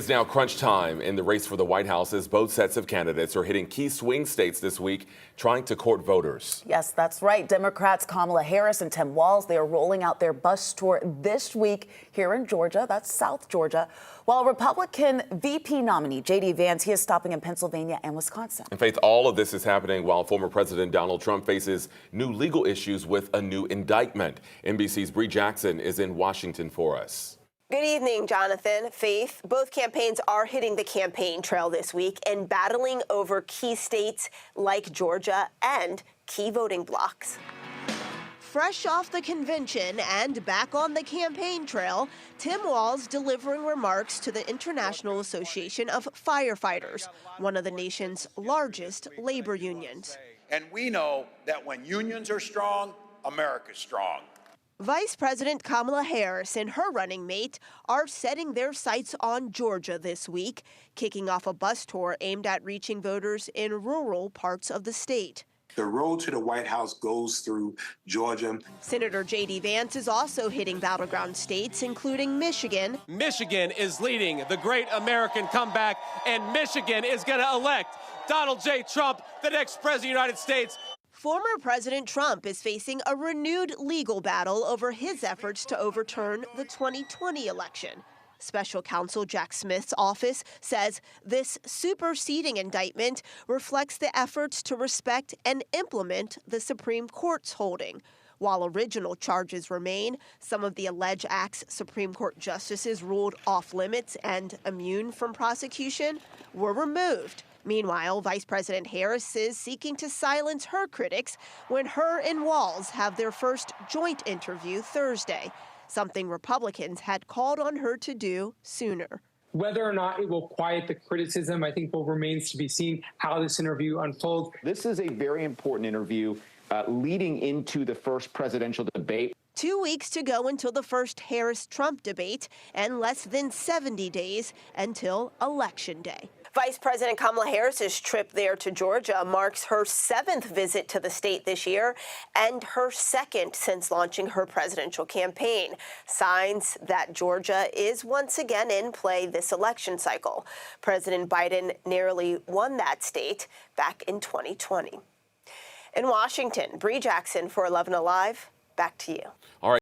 It's now crunch time in the race for the White House as both sets of candidates are hitting key swing states this week trying to court voters. Yes, that's right. Democrats Kamala Harris and Tim Walz, they are rolling out their bus tour this week here in Georgia. That's South Georgia. While Republican VP nominee J.D. Vance, he is stopping in Pennsylvania and Wisconsin. And Faith, all of this is happening while former President Donald Trump faces new legal issues with a new indictment. NBC's Bree Jackson is in Washington for us. Good evening, Jonathan. Faith, both campaigns are hitting the campaign trail this week and battling over key states like Georgia and key voting blocks. Fresh off the convention and back on the campaign trail, Tim Walz delivering remarks to the International Association of Firefighters, one of the nation's largest labor unions. And we know that when unions are strong, America's strong. Vice President Kamala Harris and her running mate are setting their sights on Georgia this week, kicking off a bus tour aimed at reaching voters in rural parts of the state. The road to the White House goes through Georgia. Senator J.D. Vance is also hitting battleground states, including Michigan. Michigan is leading the great American comeback, and Michigan is going to elect Donald J. Trump, the next president of the United States. Former President Trump is facing a renewed legal battle over his efforts to overturn the 2020 election. Special counsel Jack Smith's office says this superseding indictment reflects the efforts to respect and implement the Supreme Court's holding. While original charges remain, some of the alleged acts Supreme Court justices ruled off limits and immune from prosecution were removed. Meanwhile, Vice President Harris is seeking to silence her critics when her and Walz have their first joint interview Thursday, something Republicans had called on her to do sooner. Whether or not it will quiet the criticism, I think, will remains to be seen how this interview unfolds. This is a very important interview leading into the first presidential debate. 2 weeks to go until the first Harris-Trump debate and less than 70 days until Election Day. Vice President Kamala Harris's trip there to Georgia marks her 7th visit to the state this year and her 2nd since launching her presidential campaign. Signs that Georgia is once again in play this election cycle. President Biden narrowly won that state back in 2020. In Washington, Bree Jackson for 11 Alive. Back to you. All right.